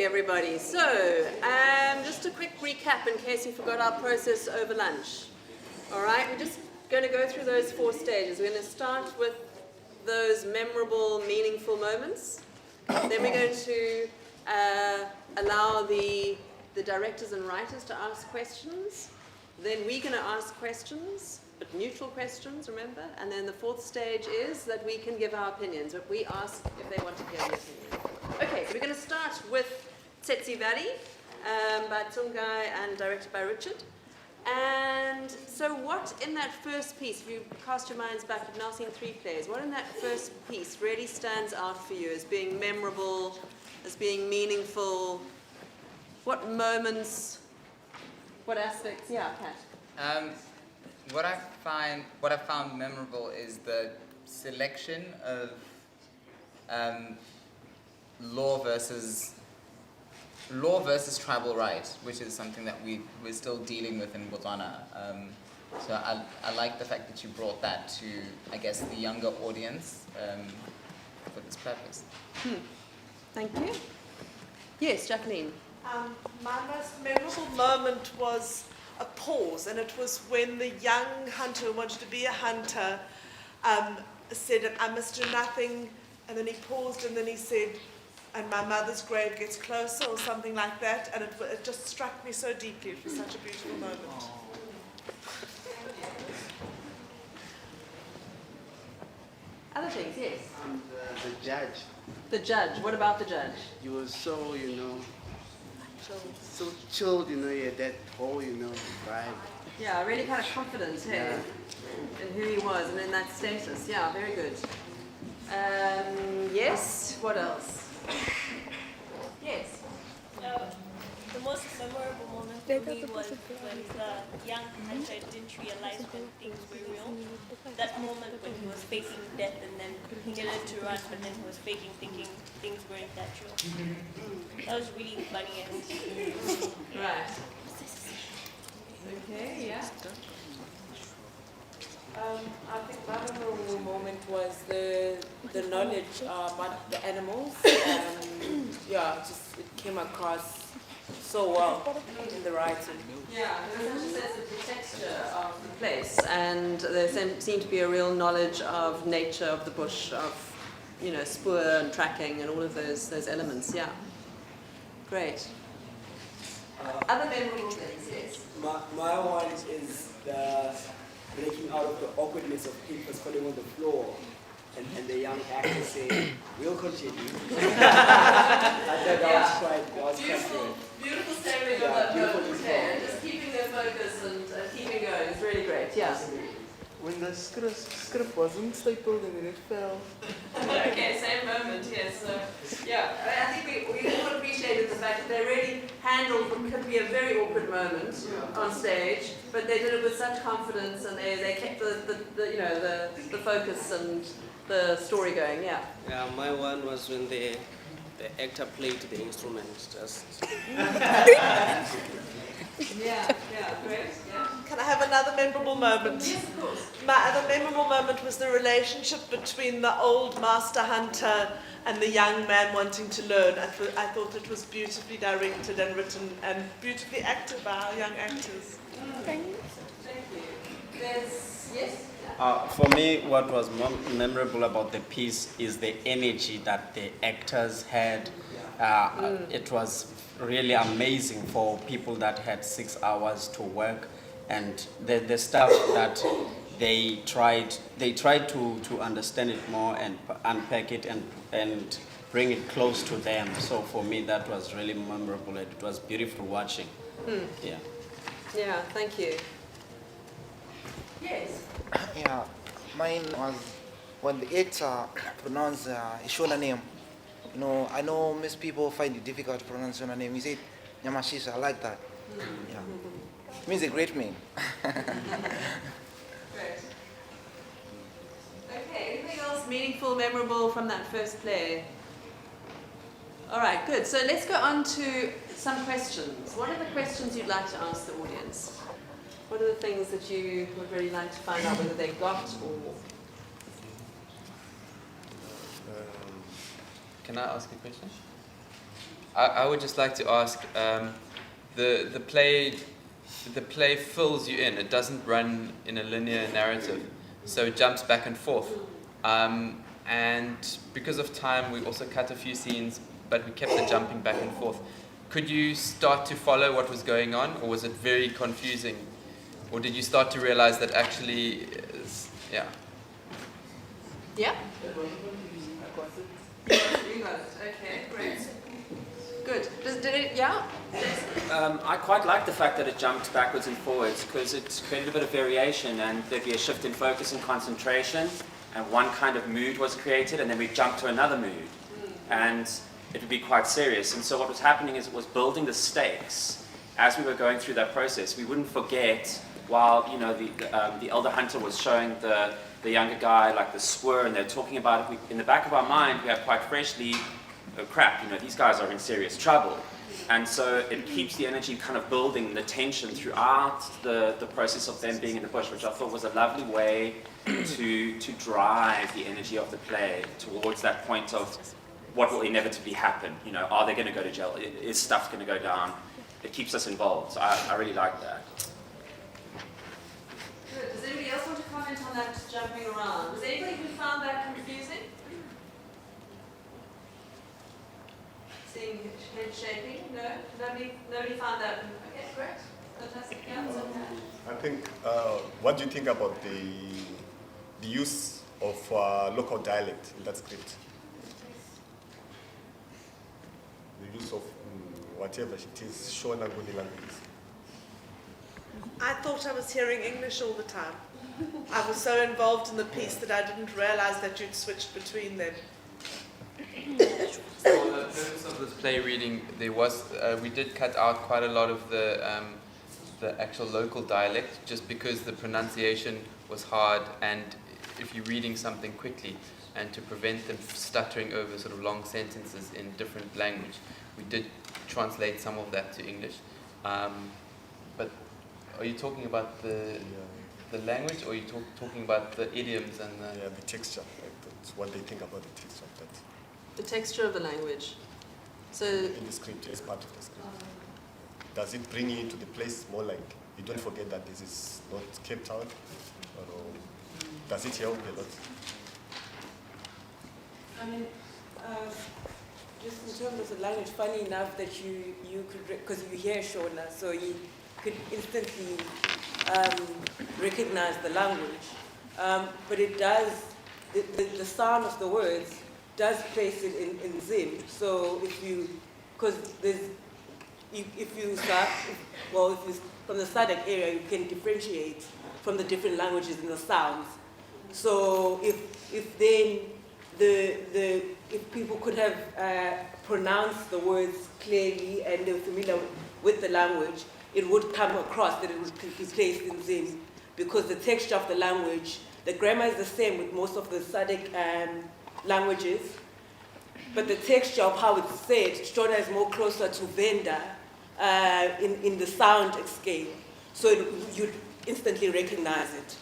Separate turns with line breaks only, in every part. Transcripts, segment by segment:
everybody. So, just a quick recap in case you forgot our process over lunch. All right, we're just going to go through those 4 stages. We're going to start with those memorable, meaningful moments. Then we're going to allow the directors and writers to ask questions. Then we're going to ask questions, but neutral questions, remember? And then the 4th stage is that we can give our opinions, but we ask if they want to hear the opinion. Okay, so we're going to start with Tsetse Valley by Tsungai and directed by Richard. And so what in that first piece, if you cast your minds back, you've now seen 3 plays, what in that first piece really stands out for you as being memorable, as being meaningful? What moments, what aspects? Yeah, Pat.
What I found memorable is the selection of law versus tribal right, which is something that we're still dealing with in Botswana. So I like the fact that you brought that to, I guess, the younger audience for this purpose.
Thank you. Yes, Jacqueline.
My most memorable moment was a pause, and it was when the young hunter who wanted to be a hunter said, "I must do nothing," and then he paused, and then he said, "And my mother's grave gets closer," or something like that, and it just struck me so deeply. It was such a beautiful moment.
Other things, yes.
And the judge.
The judge. What about the judge?
He was so, so chilled, he had that whole, vibe.
Yeah, really kind of confidence, hey, in who he was and in that status. Yeah, very good. Yes, what else? Yes.
The most memorable moment for me was when the young hunter didn't realize when things were real. That moment when he was faking death and then he needed to run, but then he was faking, thinking things weren't that real. That was really funny and
Right. Okay, yeah.
I think my memorable moment was the knowledge about the animals. It came across so well in the writing.
Yeah, there was such a sense of the texture of the place, and there seemed to be a real knowledge of nature, of the bush, of spoor and tracking and all of those elements. Yeah, great. Other memorable things, yes.
My one is the breaking out of the awkwardness of people falling on the floor. And the young actor saying, "We'll continue." I thought that was quite good.
Beautiful stemming of that note, and just keeping their focus and keeping going. It's really great, yeah.
When the script wasn't stapled and then it fell.
Okay, same moment, yes. So, yeah, I think we all appreciated the fact that they really handled what could be a very awkward moment on stage, but they did it with such confidence, and they kept the focus and the story going, yeah.
Yeah, my one was when the actor played the instrument. Just
Yeah, great, yeah.
Can I have another memorable moment?
Yes, of course.
My other memorable moment was the relationship between the old master hunter and the young man wanting to learn. I thought it was beautifully directed and written and beautifully acted by our young actors.
Thank you. Yes?
For me, what was memorable about the piece is the energy that the actors had. It was really amazing for people that had 6 hours to work, and the stuff that they tried to understand it more and unpack it and bring it close to them. So for me, that was really memorable. It was beautiful watching. Yeah.
Yeah, thank you. Yes.
Yeah, mine was when the actor pronounced his Shona name. I know most people find it difficult to pronounce Shona name. He said, "Nyamashisha," I like that. Yeah. It means a great man.
Great. Okay, anything else meaningful, memorable from that first play? All right, good. So let's go on to some questions. What are the questions you'd like to ask the audience? What are the things that you would really like to find out whether they got or...
Can I ask a question?
I would just like to ask, the play fills you in. It doesn't run in a linear narrative, so it jumps back and forth. And because of time, we also cut a few scenes, but we kept the jumping back and forth. Could you start to follow what was going on, or was it very confusing? Or did you start to realize that actually, yeah?
Yeah? You got it. Okay, great. Good. Did it, yeah?
I quite like the fact that it jumped backwards and forwards because it created a bit of variation and there'd be a shift in focus and concentration and one kind of mood was created and then we'd jump to another mood and it would be quite serious. And so what was happening is it was building the stakes as we were going through that process. We wouldn't forget while the elder hunter was showing the younger guy like the square and they're talking about it. In the back of our mind we have quite freshly oh crap, these guys are in serious trouble. And so it keeps the energy kind of building, the tension throughout the process of them being in the bush, which I thought was a lovely way to drive the energy of the play towards that point of what will inevitably happen. Are they going to go to jail? Is stuff going to go down? It keeps us involved. So I really like that.
Good. Does anybody else want to comment on that jumping around? Was anybody who found that confusing? Seeing head shaking? No? Nobody found that? Okay, great. Fantastic. Yeah, it's okay.
I think, what do you think about the use of local dialect in that script? The use of whatever it is, Shona Nguni languages.
I thought I was hearing English all the time. I was so involved in the piece that I didn't realize that you'd switched between them.
For the purpose of this play reading, there was we did cut out quite a lot of the actual local dialect, just because the pronunciation was hard, and if you're reading something quickly, and to prevent them stuttering over sort of long sentences in different language, we did translate some of that to English. But are you talking about the language, or are you talking about the idioms and
the texture? That's what they think about the texture of that.
The texture of the language. So
in the script, as part of the script. Does it bring you into the place more like you don't forget that this is not Cape Town? Or does it help a lot?
I mean, just in terms of the language, funny enough that you could, because you hear Shona, so you could instantly recognize the language. But it does, the sound of the words does place it in Zim. So if you, because there's, if you start, well, if you, from the SADC area, you can differentiate from the different languages and the sounds. So if then if people could have pronounced the words clearly and they were familiar with the language, it would come across that it would be placed in Zim, because the texture of the language, the grammar is the same with most of the SADC languages, but the texture of how it's said, Shona is more closer to Venda in the sound scale, so you'd instantly recognize it.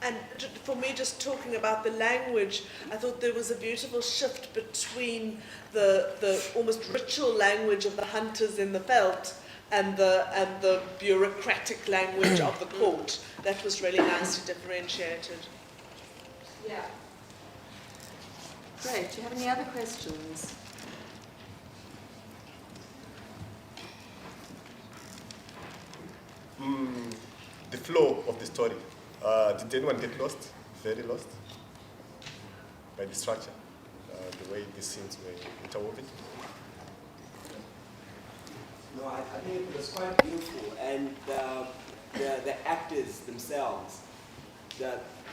And for me, just talking about the language, I thought there was a beautiful shift between the almost ritual language of the hunters in the veld and the bureaucratic language of the court. That was really nicely differentiated.
Yeah. Great. Do you have any other questions?
The flow of the story. Did anyone get lost? Very lost? By the structure? The way the scenes were interwoven?
No, I think it was quite beautiful, and the actors themselves,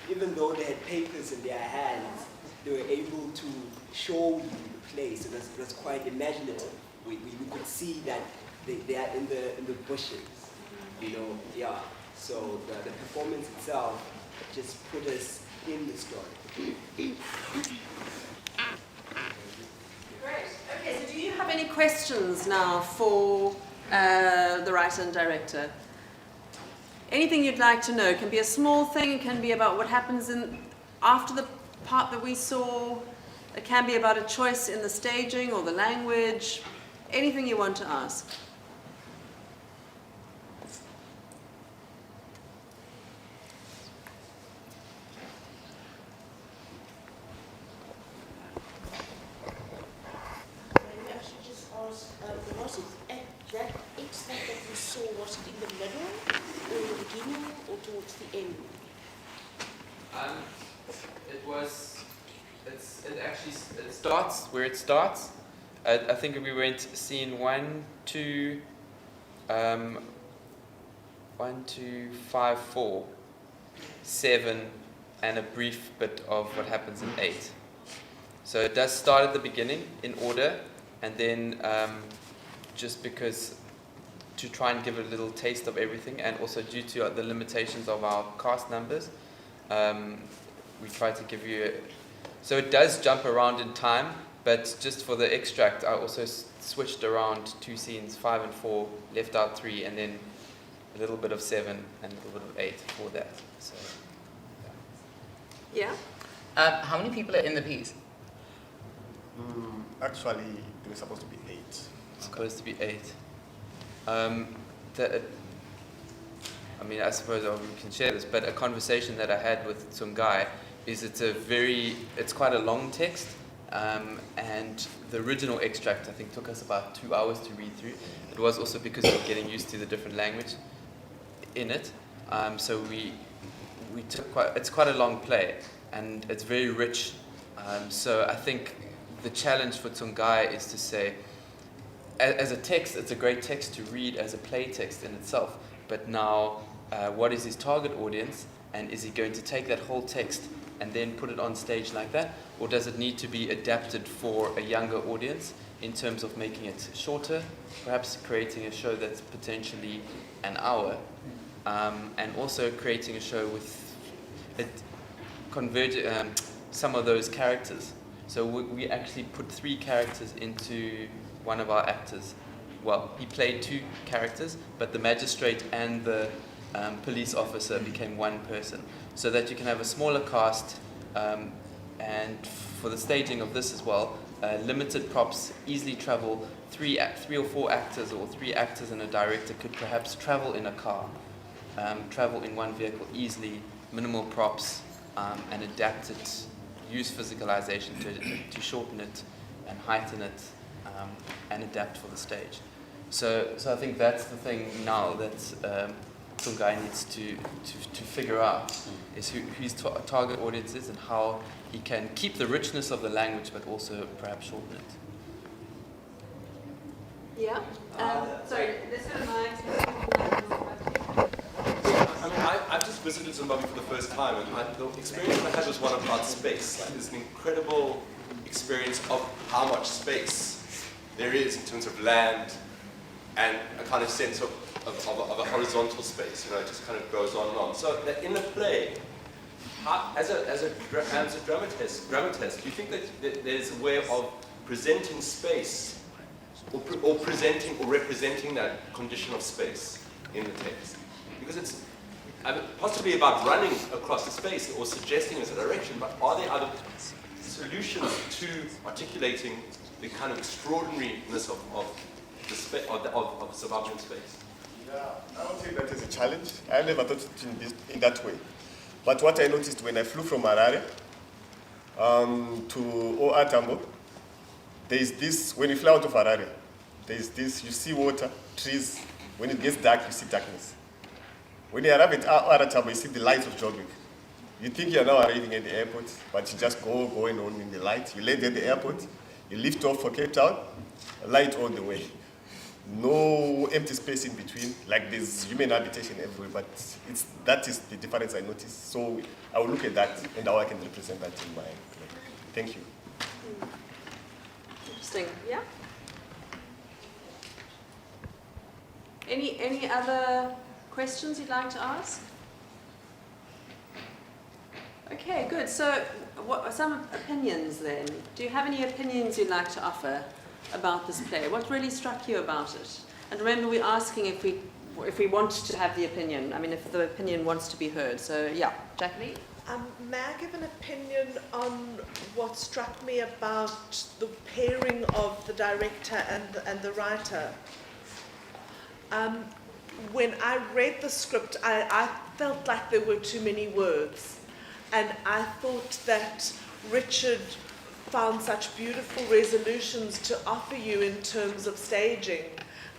even though they had papers in their hands, they were able to show you the place. So that's quite imaginative. We could see that they are in the bushes, yeah. So the performance itself just put us in the story.
Great. Okay, so do you have any questions now for the writer and director? Anything you'd like to know? It can be a small thing, it can be about what happens after the part that we saw. It can be about a choice in the staging or the language, anything you want to ask.
Maybe I should just ask, was it at that extract that you saw, was it in the middle, or in the beginning, or towards the end?
It starts where it starts. I think we went scene 1, 2, 1, 2, 5, 4, 7, and a brief bit of what happens in 8. So it does start at the beginning in order, and then just because to try and give a little taste of everything, and also due to the limitations of our cast numbers, we try to give you. So it does jump around in time, but just for the extract, I also switched around 2 scenes, 5 and 4, left out 3, and then a little bit of 7 and a little bit of 8 for that. So,
yeah.
How many people are in the piece?
Actually, there were supposed to be 8.
Supposed to be 8. I mean, I suppose we can share this, but a conversation that I had with some guy is it's quite a long text, and the original extract I think took us about 2 hours to read through. It was also because of getting used to the different language in it. So we took it's quite a long play, and it's very rich. So I think the challenge for Tsungai is to say, as a text, it's a great text to read as a play text in itself, but now what is his target audience, and is he going to take that whole text and then put it on stage like that, or does it need to be adapted for a younger audience in terms of making it shorter, perhaps creating a show that's potentially an hour, and also creating a show with some of those characters. So we actually put 3 characters into one of our actors. Well, he played 2 characters, but the magistrate and the police officer became one person, so that you can have a smaller cast, and for the staging of this as well, limited props, easily travel. 3 or 4 actors, or 3 actors and a director could perhaps travel in a car, travel in one vehicle easily, minimal props, and adapt it, use physicalization to shorten it and heighten it, and adapt for the stage. So I think that's the thing now that Tsungai needs to figure out, is who his target audience is and how he can keep the richness of the language but also perhaps shorten it.
Yeah? Sorry, let's go to Mike.
I mean, I've just visited Zimbabwe for the first time, and the experience I had was one about space. Like, there's an incredible experience of how much space there is in terms of land, and a kind of sense of a horizontal space. You know, it just kind of goes on and on. So that in the play, as a dramatist, do you think that there's a way of presenting space, or presenting or representing that condition of space in the text? Because it's possibly about running across the space or suggesting as a direction, but are there other solutions to articulating the kind of extraordinariness of suburban space?
Yeah, I don't think that is a challenge. I never thought it in that way. But what I noticed when I flew from Harare to OR Tambo, there is this, when you fly out of Harare, there is this, you see water, trees. When it gets dark, you see darkness. When you arrive at OR Tambo, you see the lights of Joburg. You think you're now arriving at the airport, but you just going on in the light. You land at the airport, you lift off for Cape Town, light all the way. No empty space in between, like there's human habitation everywhere, but that is the difference I noticed. So I will look at that and how I can represent that in my play. Thank you.
Interesting, yeah? Any other questions you'd like to ask? Okay, good. So what are some opinions then? Do you have any opinions you'd like to offer about this play? What really struck you about it? And remember, we're asking if we if we want to have the opinion, I mean, if the opinion wants to be heard. So, yeah, Jacqueline?
May I give an opinion on what struck me about the pairing of the director and the writer? When I read the script, I felt like there were too many words. And I thought that Richard found such beautiful resolutions to offer you in terms of staging.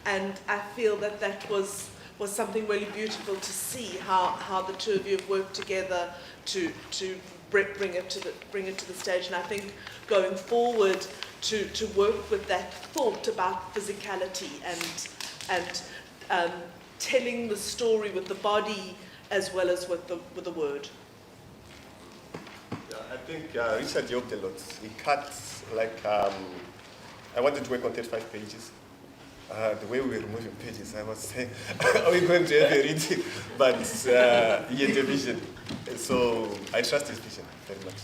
And I feel that that was something really beautiful to see, how the two of you have worked together to bring it to the stage. And I think going forward to work with that thought about physicality and telling the story with the body as well as with the word.
Yeah, I think Richard helped a lot. He cut, like, I wanted to work on 35 pages. The way we were removing pages, I was saying, are we going to have a reading? But he had a vision. So I trust his vision very much.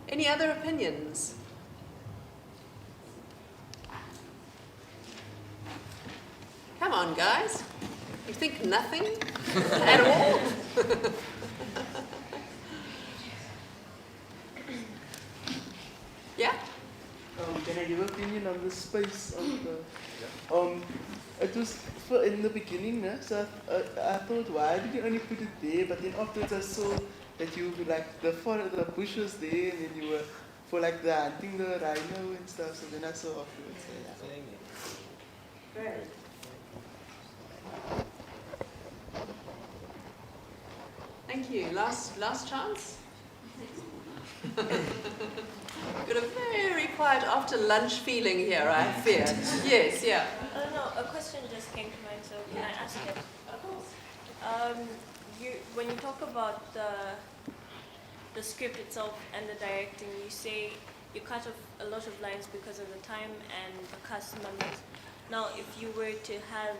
Any other opinions? Come on, guys. You think nothing at all? Yeah?
Can I give an opinion on the space of the... it was in the beginning, so I thought, why did you only put it there? But then afterwards I saw that you were like the bush was there, and then you were for like the hunting the rhino and stuff. So then I saw afterwards. So yeah.
Great. Thank you. Last chance. Got a very quiet after lunch feeling here, I fear. Yes, yeah.
I don't know, a question just came to mind, so can I ask it?
Of course.
When you talk about the script itself and the directing, you say you cut off a lot of lines because of the time and the cast members. Now, if you were to have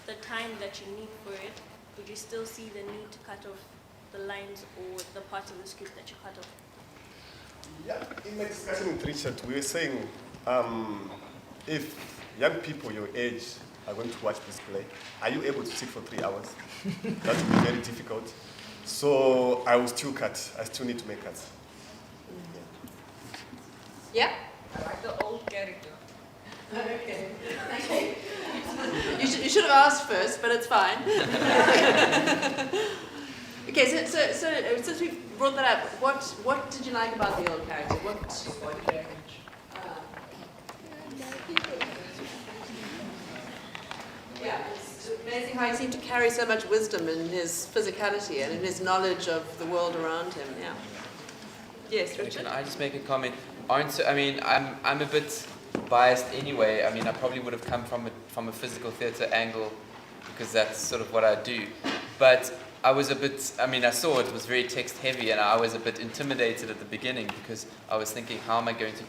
the time that you need for it, would you still see the need to cut off the lines or the parts of the script that you cut off?
Yeah, in my discussion with Richard, we were saying if young people your age are going to watch this play, are you able to sit for 3 hours? That would be very difficult. So I will still cut. I still need to make cuts.
Yeah?
I like the old character.
Okay, thank you. You should have asked first, but it's fine. Okay, so since we've brought that up, what did you like about the old character? Yeah, it's amazing how he seemed to carry so much wisdom in his physicality and in his knowledge of the world around him. Yeah. Yes, Richard.
Can I just make a comment? I'm a bit biased anyway. I mean, I probably would have come from a physical theatre angle because that's sort of what I do. But I was a bit, I saw it was very text heavy and I was a bit intimidated at the beginning because I was thinking, how am I going to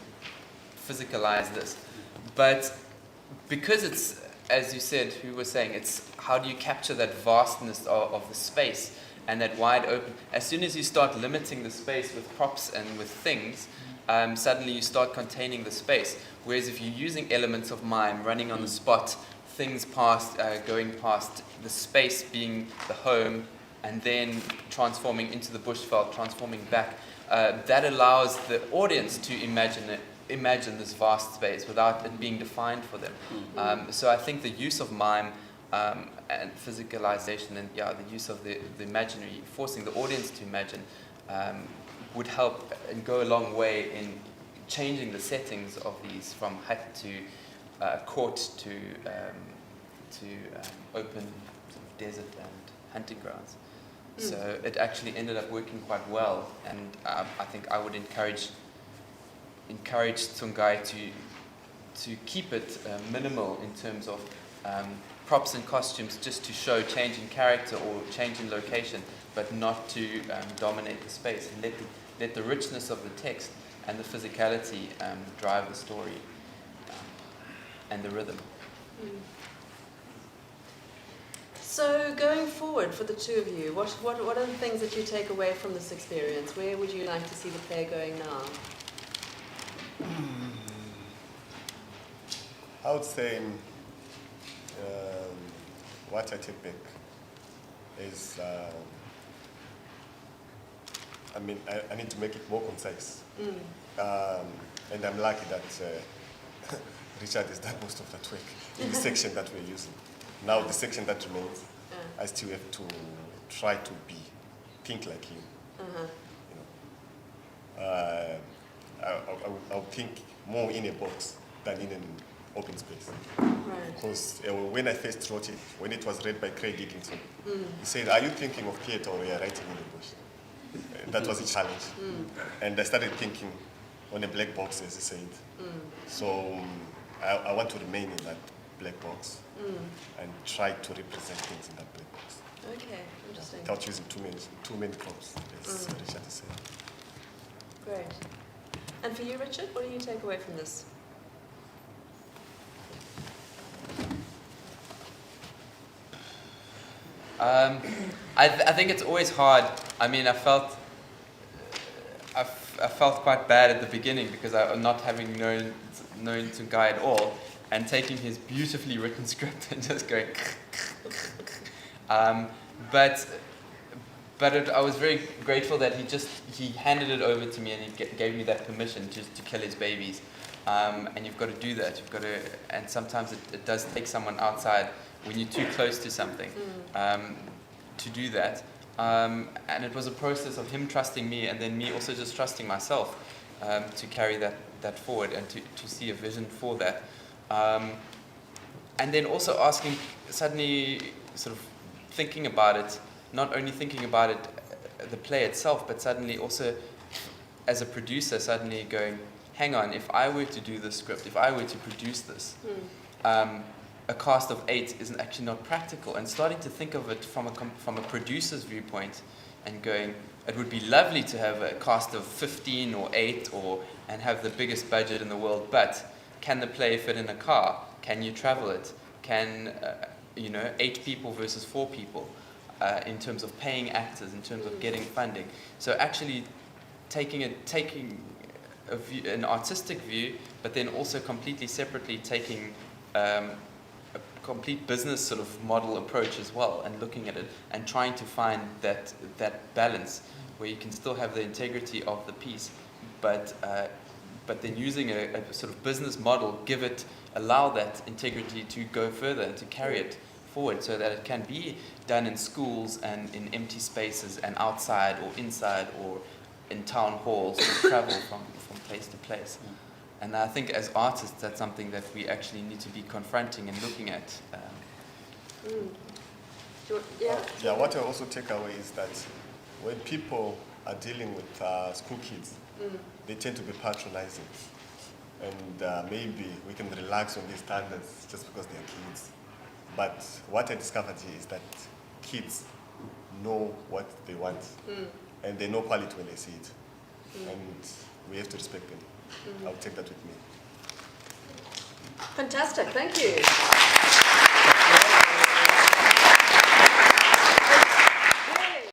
physicalize this? But because it's, as you said, who was saying, it's how do you capture that vastness of the space and that wide open. As soon as you start limiting the space with props and with things, suddenly you start containing the space. Whereas if you're using elements of mime, running on the spot, things going past, the space being the home, and then transforming into the bushveld, transforming back, that allows the audience to imagine this vast space without it being defined for them. So I think the use of mime and physicalization and the use of the imaginary, forcing the audience to imagine, would help and go a long way in changing the settings of these from hut to court to open sort of desert and hunting grounds. So it actually ended up working quite well, and I think I would encourage Tsungai to keep it minimal in terms of props and costumes, just to show change in character or change in location, but not to dominate the space, and let the richness of the text and the physicality drive the story and the rhythm.
So going forward for the two of you, what are the things that you take away from this experience? Where would you like to see the play going now?
I would say what I take back is, I mean, I need to make it more concise. And I'm lucky that Richard has done most of that work in the section that we're using. Now the section that remains, I still have to try to think like him. You know, I'll think more in a box than in an open space. Because when I first wrote it, when it was read by Craig Dickinson, he said, "Are you thinking of theatre or are you writing in the bush?" That was a challenge. And I started thinking on a black box, as he said. So I want to remain in that black box and try to represent things in that black box.
Okay, interesting.
Without using too many props, as Richard is saying.
Great. And for you, Richard, what do you take away from this?
I think it's always hard. I mean, I felt quite bad at the beginning because I'm not having known to Guy at all, and taking his beautifully written script and just going. But I was very grateful that he handed it over to me and he gave me that permission just to kill his babies. And you've got to do that. And sometimes it does take someone outside when you're too close to something to do that. And it was a process of him trusting me and then me also just trusting myself to carry that forward and to see a vision for that. And then also asking, suddenly sort of thinking about it, not only thinking about it, the play itself, but suddenly also as a producer suddenly going, hang on, if I were to do this script, if I were to produce this, a cast of 8 isn't actually not practical, and starting to think of it from a producer's viewpoint and going, it would be lovely to have a cast of 15 or 8 and have the biggest budget in the world, but can the play fit in a car? Can you travel it? Can 8 people versus 4 people in terms of paying actors, in terms of getting funding? So actually taking an artistic view, but then also completely separately taking a complete business sort of model approach as well, and looking at it and trying to find that balance where you can still have the integrity of the piece, but then using a sort of business model, allow that integrity to go further and to carry it forward so that it can be done in schools and in empty spaces and outside or inside or in town halls or travel from place to place. And I think as artists, that's something that we actually need to be confronting and looking at.
Yeah, what I also take away is that when people are dealing with school kids, they tend to be patronizing. And maybe we can relax on these standards just because they're kids. But what I discovered here is that kids know what they want. And they know quality when they see it. And we have to respect them. I'll take that with me.
Fantastic, thank you.